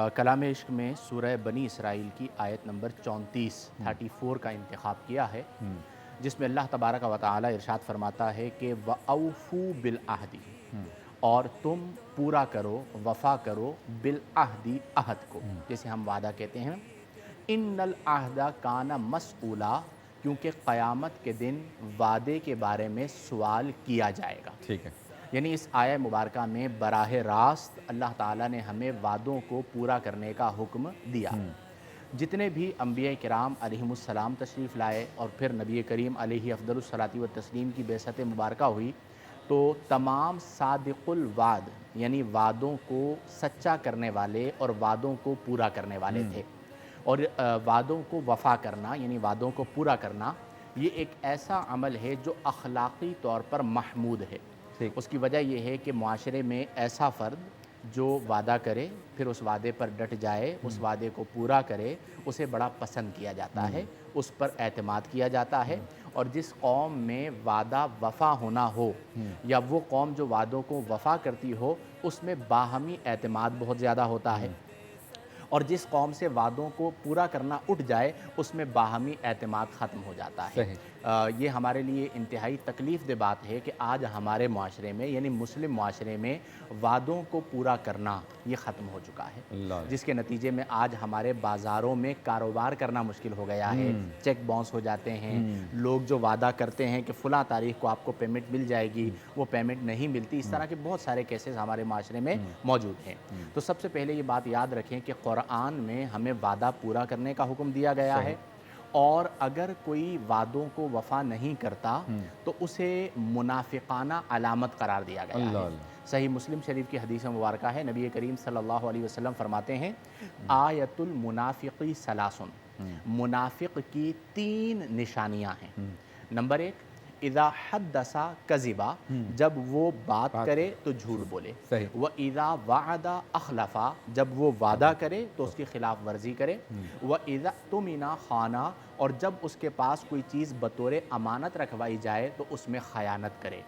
کلام عشق میں سورہ بنی اسرائیل کی آیت نمبر 34 کا انتخاب کیا ہے، جس میں اللہ تبارک و تعالی ارشاد فرماتا ہے کہ وَأَوْفُوا بِالْعَهْدِ، اور تم پورا کرو، وفا کرو بالعہدی، عہد کو، جسے ہم وعدہ کہتے ہیں۔ ان العہد کان مسئولا، کیونکہ قیامت کے دن وعدے کے بارے میں سوال کیا جائے گا۔ ٹھیک ہے۔ یعنی اس آیہ مبارکہ میں براہ راست اللہ تعالیٰ نے ہمیں وعدوں کو پورا کرنے کا حکم دیا۔ جتنے بھی انبیاء کرام علیہم السلام تشریف لائے اور پھر نبی کریم علیہ افضل الصلاۃ والتسلیم کی بعثت مبارکہ ہوئی، تو تمام صادق الوعد یعنی وعدوں کو سچا کرنے والے اور وعدوں کو پورا کرنے والے تھے۔ اور وعدوں کو وفا کرنا یعنی وعدوں کو پورا کرنا، یہ ایک ایسا عمل ہے جو اخلاقی طور پر محمود ہے۔ اس کی وجہ یہ ہے کہ معاشرے میں ایسا فرد جو وعدہ کرے، پھر اس وعدے پر ڈٹ جائے، اس وعدے کو پورا کرے، اسے بڑا پسند کیا جاتا ہے، اس پر اعتماد کیا جاتا ہے۔ اور جس قوم میں وعدہ وفا ہونا ہو، یا وہ قوم جو وعدوں کو وفا کرتی ہو، اس میں باہمی اعتماد بہت زیادہ ہوتا ہے۔ اور جس قوم سے وعدوں کو پورا کرنا اٹھ جائے، اس میں باہمی اعتماد ختم ہو جاتا ہے۔ یہ ہمارے لیے انتہائی تکلیف دہ بات ہے کہ آج ہمارے معاشرے میں یعنی مسلم معاشرے میں وعدوں کو پورا کرنا یہ ختم ہو چکا ہے، جس کے نتیجے میں آج ہمارے بازاروں میں کاروبار کرنا مشکل ہو گیا ہے، چیک باؤنس ہو جاتے ہیں، لوگ جو وعدہ کرتے ہیں کہ فلاں تاریخ کو آپ کو پیمنٹ مل جائے گی، وہ پیمنٹ نہیں ملتی۔ اس طرح کے بہت سارے کیسز ہمارے معاشرے میں موجود ہیں۔ تو سب سے پہلے یہ بات یاد رکھیں کہ قرآن میں ہمیں وعدہ پورا کرنے کا حکم دیا گیا ہے، اور اگر کوئی وعدوں کو وفا نہیں کرتا تو اسے منافقانہ علامت قرار دیا گیا ہے۔ صحیح مسلم شریف کی حدیث مبارکہ ہے، نبی کریم صلی اللہ علیہ وسلم فرماتے ہیں آیت المنافقی ثلاثن، منافق کی 3 نشانیاں ہیں۔ نمبر 1، اذا حدث کذبا، جب وہ بات کرے تو جھوٹ بولے، وَإِذَا وَعَدَ أَخْلَفَ، جب وہ وعدہ کرے تو اس کی خلاف ورزی کرے، وَإِذَا اؤْتُمِنَ خَانَ، اور جب اس کے پاس کوئی چیز بطور امانت رکھوائی جائے تو اس میں خیانت کرے۔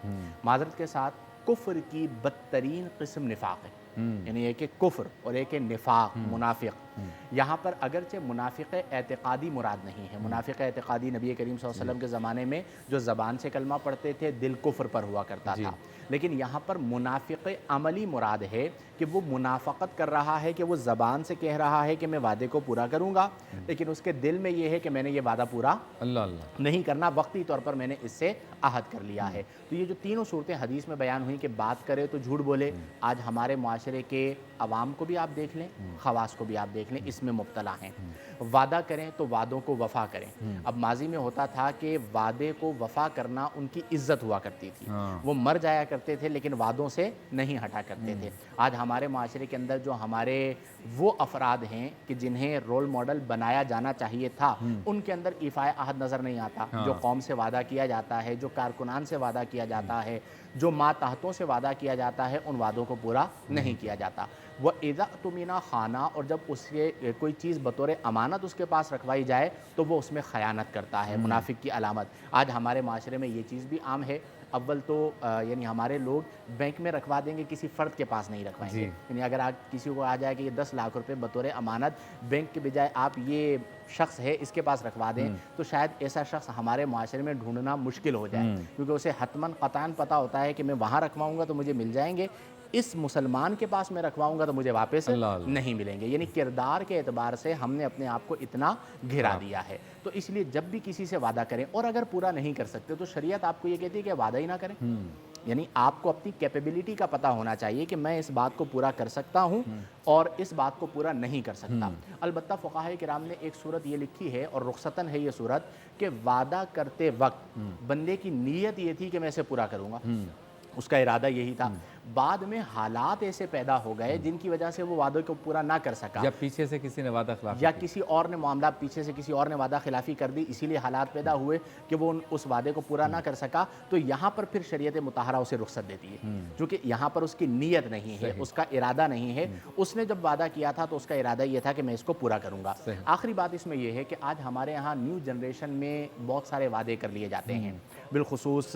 معذرت کے ساتھ، کفر کی بدترین قسم نفاق ہے، یعنی ایک کفر اور ایک نفاق، منافق۔ یہاں پر اگرچہ منافق اعتقادی مراد نہیں ہے، منافق اعتقادی نبی کریم صلی اللہ علیہ وسلم کے زمانے میں جو زبان سے کلمہ پڑھتے تھے، دل کفر پر ہوا کرتا تھا، لیکن یہاں پر منافق عملی مراد ہے کہ وہ منافقت کر رہا ہے، کہ وہ زبان سے کہہ رہا ہے کہ میں وعدے کو پورا کروں گا، لیکن اس کے دل میں یہ ہے کہ میں نے یہ وعدہ پورا نہیں کرنا، وقتی طور پر میں نے اس سے عہد کر لیا ہے۔ تو یہ جو تینوں صورتیں حدیث میں بیان ہوئیں کہ بات کرے تو جھوٹ بولے، آج ہمارے معاشرے کے عوام کو بھی آپ دیکھ لیں، خواص کو بھی آپ دیکھ لیں، اس میں مبتلا ہیں۔ وعدہ کریں تو وعدوں کو وفا کریں۔ اب ماضی میں ہوتا تھا کہ وعدے کو وفا کرنا ان کی عزت ہوا کرتی تھی، وہ مر جایا کرتے تھے لیکن وعدوں سے نہیں ہٹا کرتے تھے۔ آج ہمارے معاشرے کے اندر جو ہمارے وہ افراد ہیں کہ جنہیں رول ماڈل بنایا جانا چاہیے تھا، ان کے اندر ایفائے عہد نظر نہیں آتا۔ جو قوم سے وعدہ کیا جاتا ہے، جو کارکنان سے وعدہ کیا جاتا ہے، جو ماتحتوں سے وعدہ کیا جاتا ہے، ان وعدوں کو پورا نہیں کیا جاتا۔ وَإِذَا اؤْتُمِنَ خَانَ، اور جب اس سے کوئی چیز بطور امانت اس کے پاس رکھوائی جائے تو وہ اس میں خیانت کرتا ہے، منافق کی علامت۔ آج ہمارے معاشرے میں یہ چیز بھی عام ہے۔ اول تو یعنی ہمارے لوگ بینک میں رکھوا دیں گے، کسی فرد کے پاس نہیں رکھوائیں گے۔ یعنی اگر آج کسی کو آ جائے کہ یہ 10 لاکھ روپے بطور امانت بینک کے بجائے آپ یہ شخص ہے اس کے پاس رکھوا دیں، تو شاید ایسا شخص ہمارے معاشرے میں ڈھونڈنا مشکل ہو جائے، کیونکہ اسے حتماً قطعاً پتہ ہوتا ہے کہ میں وہاں رکھواؤں گا تو مجھے مل جائیں گے، اس مسلمان کے پاس میں رکھواؤں گا تو مجھے واپس نہیں ملیں گے۔ یعنی کردار کے اعتبار سے ہم نے اپنے آپ کو اتنا گھرا دیا ہے۔ تو اس لیے جب بھی کسی سے وعدہ کریں اور اگر پورا نہیں کر سکتے تو شریعت آپ کو یہ کہتی ہے کہ وعدہ ہی نہ کریں۔ یعنی آپ کو اپنی کیپیبلٹی کا پتہ ہونا چاہیے کہ میں اس بات کو پورا کر سکتا ہوں اور اس بات کو پورا نہیں کر سکتا۔ البتہ فقہاء کرام نے ایک صورت یہ لکھی ہے اور رخصتاً ہے یہ صورت کہ وعدہ کرتے وقت بندے کی نیت یہ تھی کہ میں اسے پورا کروں گا، اس کا ارادہ یہی تھا، بعد میں حالات ایسے پیدا ہو گئے جن کی وجہ سے وہ وعدے کو پورا نہ کر سکا، یا پیچھے سے کسی نے وعدہ خلافی یا کسی اور نے معاملات پیچھے سے کسی اور نے وعدہ خلافی کر دی، اسی لیے حالات پیدا ہوئے کہ وہ اس وعدے کو پورا نہ کر سکا، تو یہاں پر پھر شریعت مطہرہ اسے رخصت دیتی ہے، کیونکہ یہاں پر اس کی نیت نہیں ہے، اس کا ارادہ نہیں ہے۔ اس نے جب وعدہ کیا تھا تو اس کا ارادہ یہ تھا کہ میں اس کو پورا کروں گا۔ آخری بات اس میں یہ ہے کہ آج ہمارے ہاں نیو جنریشن میں بہت سارے وعدے کر لیے جاتے ہیں، بالخصوص